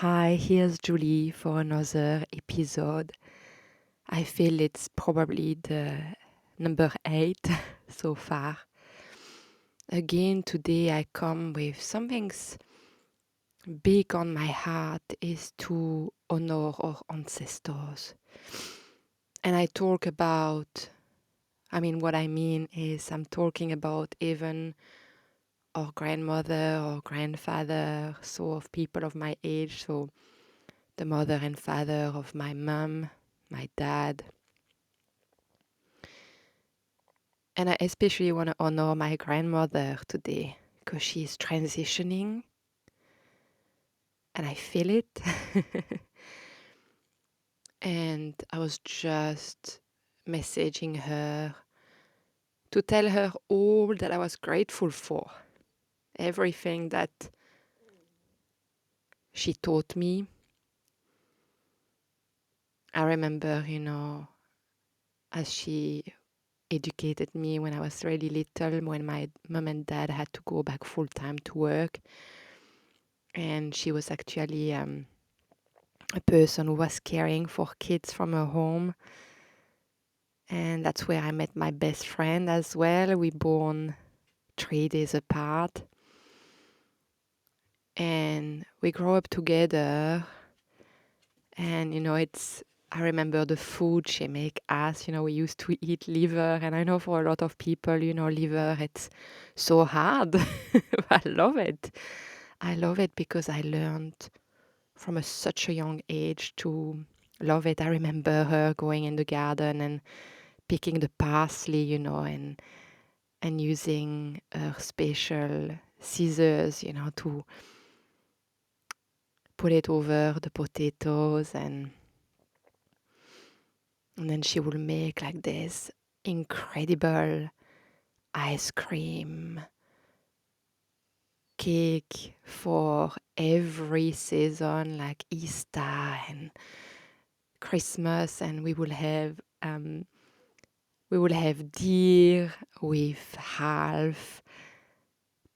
Hi, here's Julie for another episode. I feel it's probably the number 8 so far. Again, today I come with something's big on my heart is to honor our ancestors. And what I mean is I'm talking about even our grandmother or grandfather, so of people of my age, so the mother and father of my mom, my dad. And I especially want to honor my grandmother today because she's transitioning and I feel it. And I was just messaging her to tell her all that I was grateful for, everything that she taught me. I remember, as she educated me when I was really little, when my mom and dad had to go back full time to work. And she was actually a person who was caring for kids from her home. And that's where I met my best friend as well. We born 3 days apart. And we grew up together. And, I remember the food she make us. We used to eat liver. And I know for a lot of people, liver, it's so hard. I love it. I love it because I learned from such a young age to love it. I remember her going in the garden and picking the parsley, and using her special scissors, to put it over the potatoes, and then she will make like this incredible ice cream cake for every season, like Easter and Christmas, and we will have deer with half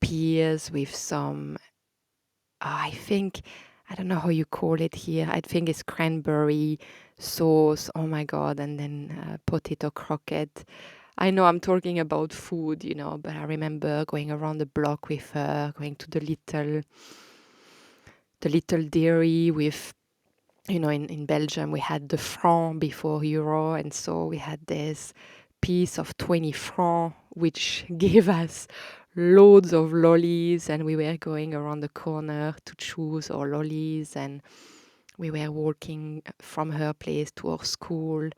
peas with some, I don't know how you call it here. I think it's cranberry sauce. Oh my God. And then potato croquette. I know I'm talking about food, but I remember going around the block with her, going to the little dairy with, in Belgium, we had the franc before euro. And so we had this piece of 20 francs, which gave us loads of lollies, and we were going around the corner to choose our lollies, and we were walking from her place to our school.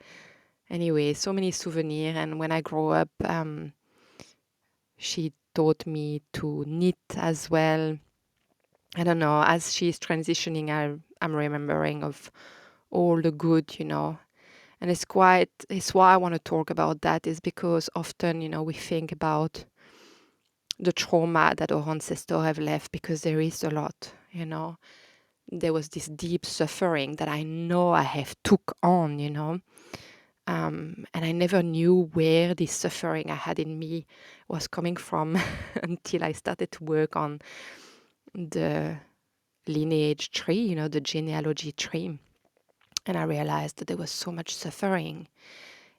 Anyway, so many souvenirs. And when I grew up, she taught me to knit as well. I don't know, as she's transitioning, I'm remembering of all the good, and it's why I want to talk about that, is because often, we think about the trauma that our ancestors have left, because there is a lot, There was this deep suffering that I know I have took on, and I never knew where this suffering I had in me was coming from until I started to work on the lineage tree, the genealogy tree. And I realized that there was so much suffering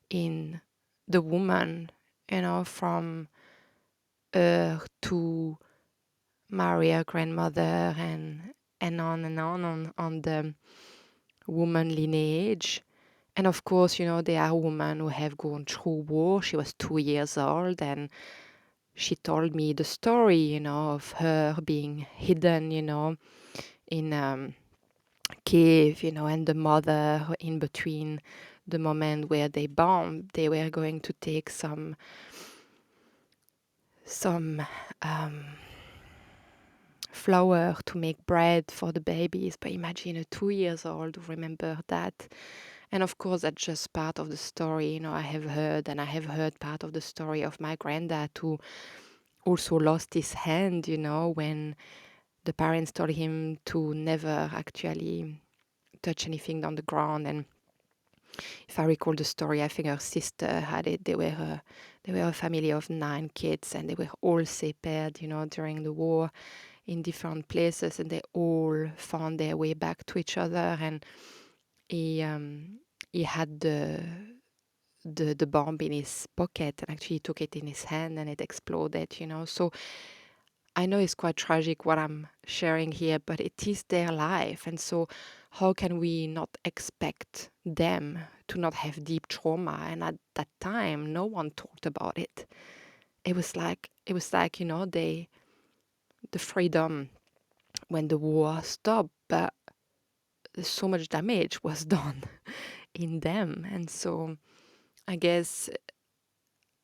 in the woman, from her to Maria grandmother, and on the woman lineage. And of course, there are women who have gone through war. She was 2 years old, and she told me the story, of her being hidden, in cave, and the mother in between the moment where they bombed. They were going to take some um, flour to make bread for the babies. But imagine a 2 years old who remember that. And of course, that's just part of the story, I have heard, and I have heard part of the story of my granddad, who also lost his hand, when the parents told him to never actually touch anything on the ground. And if I recall the story, I think her sister had it. They were a family of 9 kids, and they were all separated, during the war. in different places, and they all found their way back to each other. And he had the bomb in his pocket, and actually he took it in his hand and it exploded, So I know it's quite tragic what I'm sharing here, but it is their life. And so how can we not expect them to not have deep trauma? And at that time, no one talked about it. It was like, the freedom when the war stopped, but so much damage was done in them. And so I guess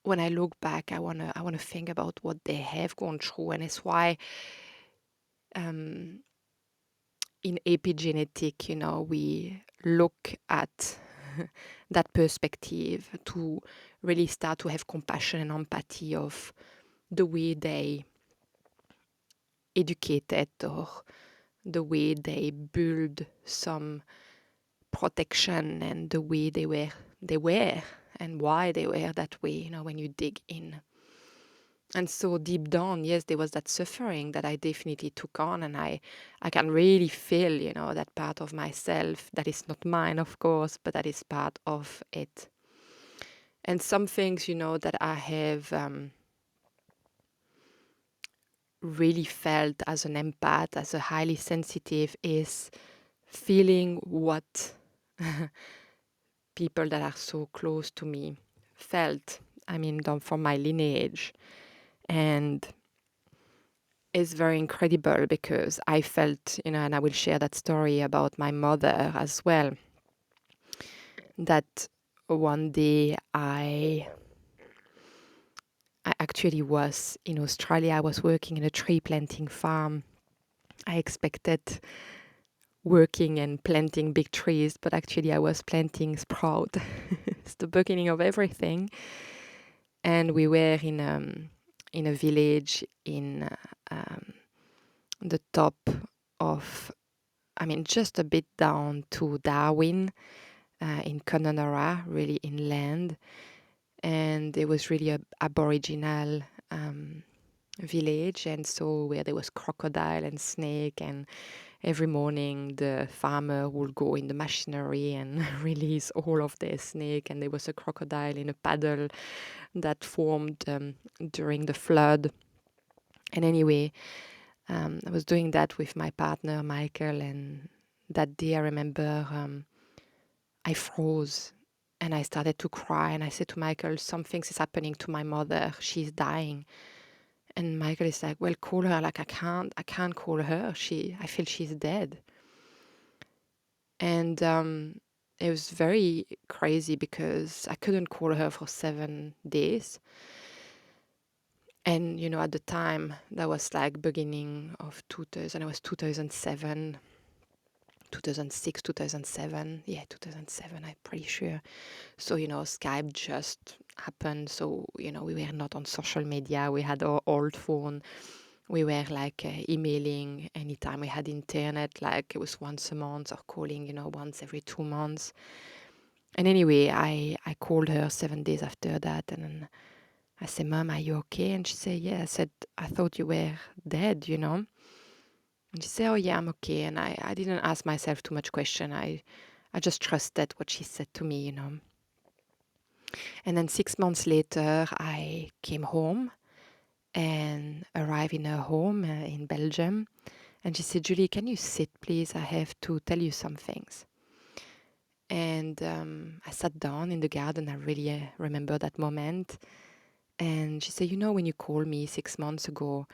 when I look back, I wanna think about what they have gone through, and it's why um, in epigenetic, we look at that perspective to really start to have compassion and empathy of the way they educated or the way they build some protection and the way they were and why they were that way, when you dig in. And so deep down, yes, there was that suffering that I definitely took on, and I can really feel, that part of myself that is not mine, of course, but that is part of it. And some things, that I have really felt as an empath, as a highly sensitive, is feeling what people that are so close to me felt. I mean, down from my lineage. And it's very incredible because I felt, and I will share that story about my mother as well, that one day I actually was in Australia. I was working in a tree planting farm. I expected working and planting big trees, but actually I was planting sprout. It's the beginning of everything. And we were in a village in the top of, just a bit down to Darwin, in Connemara, really inland. And it was really a aboriginal village, and so where there was crocodile and snake, and every morning the farmer would go in the machinery and release all of their snake, and there was a crocodile in a paddle that formed during the flood. And anyway, I was doing that with my partner Michael, and that day I remember I froze and I started to cry, and I said to Michael, something is happening to my mother, she's dying. And Michael is like, well, call her. Like, I can't call her. I feel she's dead. And it was very crazy because I couldn't call her for 7 days. And, at the time, that was like beginning of 2000, it was 2007, 2006, 2007. Yeah, 2007, I'm pretty sure. So, Skype just happened. So, we were not on social media. We had our old phone. We were like emailing anytime we had internet, like it was once a month, or calling, once every 2 months. And anyway, I called her 7 days after that, and then I said, Mom, are you okay? And she said, yeah. I said, I thought you were dead. And she said, oh yeah, I'm okay. And I didn't ask myself too much question. I just trusted what she said to me. And then 6 months later, I came home and arrived in her home in Belgium. And she said, Julie, can you sit, please? I have to tell you some things. And I sat down in the garden. I really remember that moment. And she said, when you called me 6 months ago,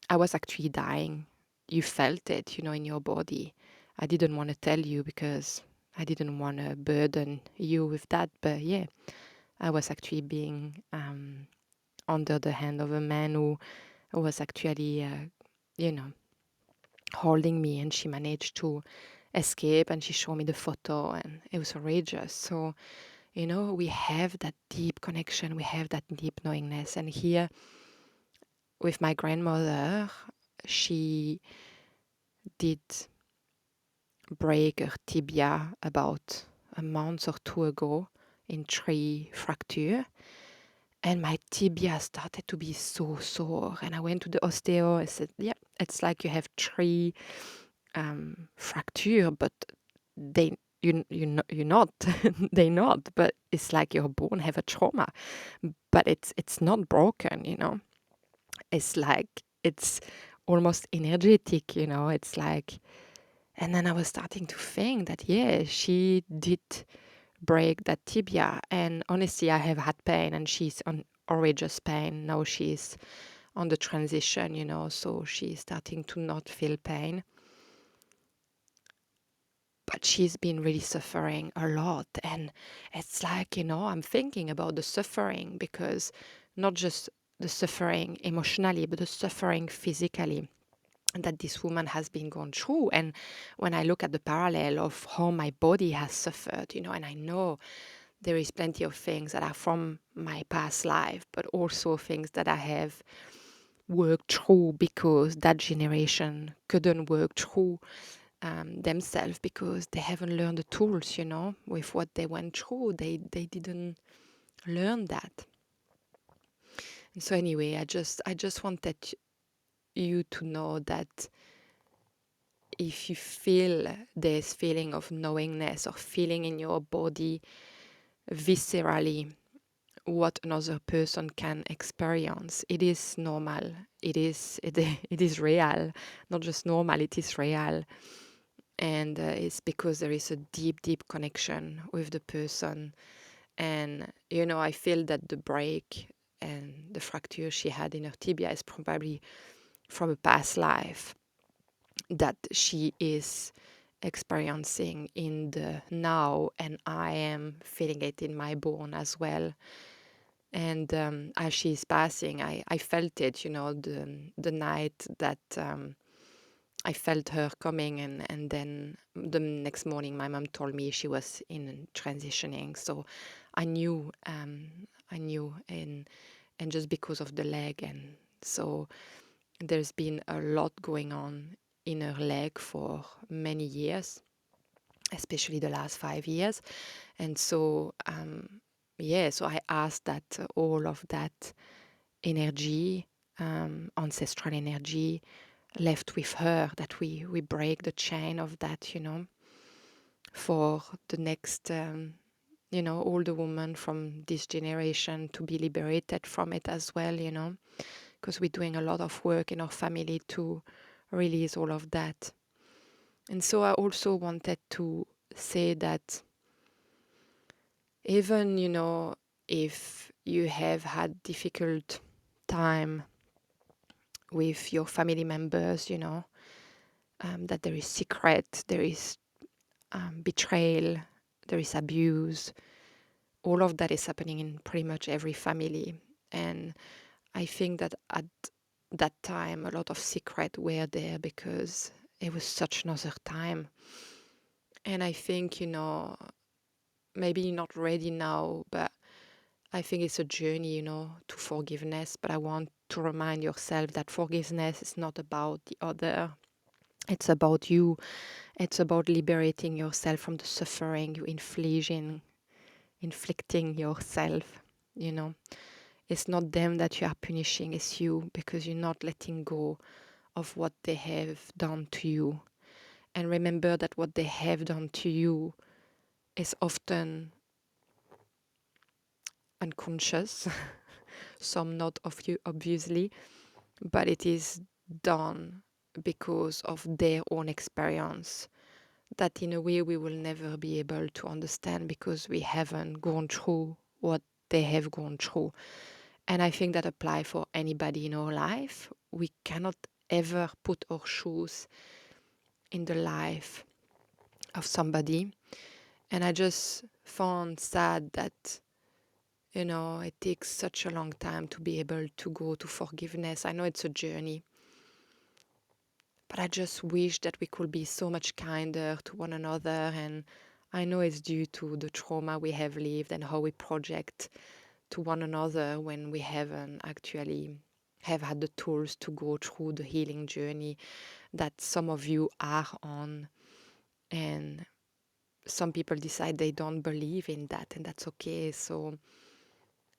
I was actually dying. You felt it, in your body. I didn't want to tell you because I didn't want to burden you with that. But yeah, I was actually being under the hand of a man who was actually, holding me, and she managed to escape, and she showed me the photo, and it was outrageous. So, we have that deep connection, we have that deep knowingness. And here with my grandmother, she did break her tibia about a month or two ago in 3 fracture. And my tibia started to be so sore. And I went to the osteo. I said, yeah, It's like you have three fracture, but they you're not they not, but it's like your bone have a trauma, but it's not broken, it's like it's almost energetic, it's like. And then I was starting to think that, yeah, she did break that tibia. And honestly, I have had pain, and she's on outrageous pain. Now she's on the transition, so she's starting to not feel pain. But she's been really suffering a lot. And it's like, I'm thinking about the suffering, because not just the suffering emotionally, but the suffering physically that this woman has been going through. And when I look at the parallel of how my body has suffered, and I know there is plenty of things that are from my past life, but also things that I have worked through because that generation couldn't work through themselves, because they haven't learned the tools, with what they went through. They didn't learn that. And so anyway, I just wanted you to know that if you feel this feeling of knowingness or feeling in your body viscerally what another person can experience, it is normal. It is real. Not just normal, it is real. And it's because there is a deep, deep connection with the person. And, I feel that the break and the fracture she had in her tibia is probably from a past life that she is experiencing in the now, and I am feeling it in my bone as well. And as she's passing, I felt it, the night that I felt her coming, and then the next morning my mom told me she was in transitioning. So I knew, and just because of the leg, and so there's been a lot going on in her leg for many years, especially the last 5 years. And so, so I asked that all of that energy, ancestral energy, left with her, that we break the chain of that, for the next, older woman from this generation to be liberated from it as well, because we're doing a lot of work in our family to release all of that. And so I also wanted to say that even, if you have had difficult time with your family members, that there is secret, there is betrayal, there is abuse. All of that is happening in pretty much every family. And I think that at that time, a lot of secret were there because it was such another time. And I think, maybe you're not ready now, but I think it's a journey, to forgiveness. But I want to remind yourself that forgiveness is not about the other. It's about you. It's about liberating yourself from the suffering you inflicting yourself, It's not them that you are punishing, it's you, because you're not letting go of what they have done to you. And remember that what they have done to you is often unconscious, some not of you, obviously, but it is done because of their own experience that in a way we will never be able to understand because we haven't gone through what they have gone through. And I think that applies for anybody in our life. We cannot ever put our shoes in the life of somebody. And I just found sad that, it takes such a long time to be able to go to forgiveness. I know it's a journey, but I just wish that we could be so much kinder to one another. And I know it's due to the trauma we have lived and how we project to one another when we haven't actually have had the tools to go through the healing journey that some of you are on. And some people decide they don't believe in that, and that's okay. So,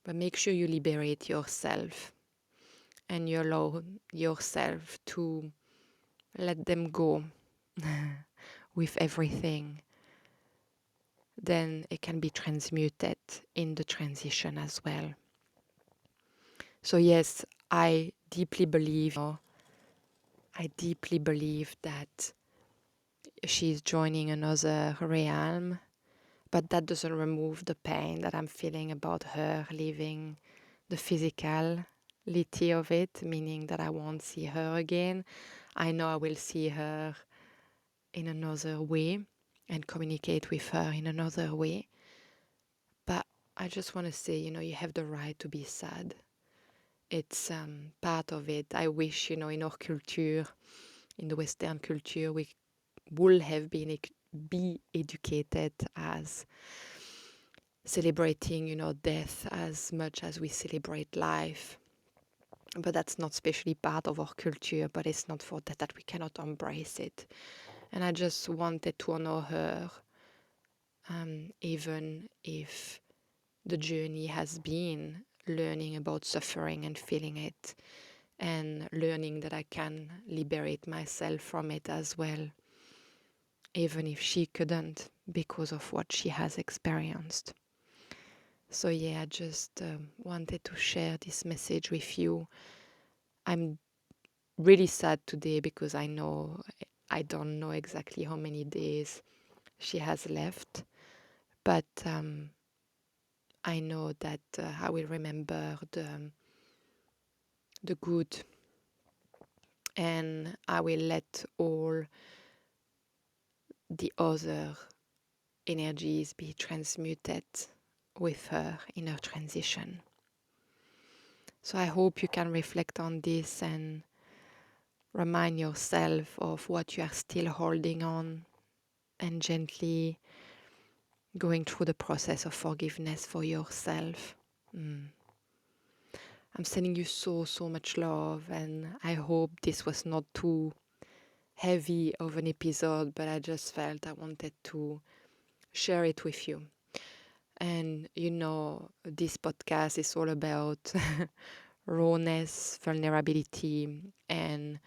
but make sure you liberate yourself and you allow yourself to let them go with everything, then it can be transmuted in the transition as well. So yes, I deeply believe that she's joining another realm, but that doesn't remove the pain that I'm feeling about her leaving the physicality of it, meaning that I won't see her again. I know I will see her in another way and communicate with her in another way. But I just want to say, you have the right to be sad. It's part of it. I wish, in our culture, in the Western culture, we would have be educated as celebrating, death as much as we celebrate life. But that's not especially part of our culture, but it's not for that we cannot embrace it. And I just wanted to honor her, even if the journey has been learning about suffering and feeling it, and learning that I can liberate myself from it as well, even if she couldn't because of what she has experienced. So yeah, I just wanted to share this message with you. I'm really sad today because I don't know exactly how many days she has left, but I know that I will remember the good, and I will let all the other energies be transmuted with her in her transition. So I hope you can reflect on this and remind yourself of what you are still holding on, and gently going through the process of forgiveness for yourself. I'm sending you so much love, and I hope this was not too heavy of an episode, but I just felt I wanted to share it with you. And this podcast is all about rawness, vulnerability, and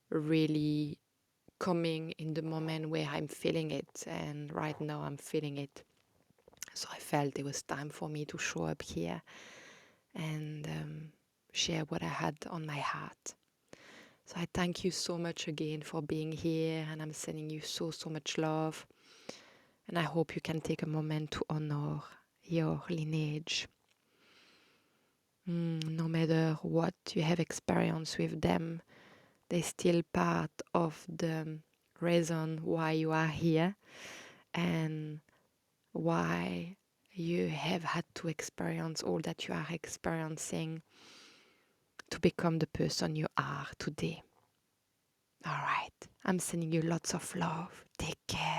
really coming in the moment where I'm feeling it. And right now I'm feeling it. So I felt it was time for me to show up here and share what I had on my heart. So I thank you so much again for being here, and I'm sending you so much love. And I hope you can take a moment to honor your lineage. No matter what you have experienced with them, they're still part of the reason why you are here and why you have had to experience all that you are experiencing to become the person you are today. All right. I'm sending you lots of love. Take care.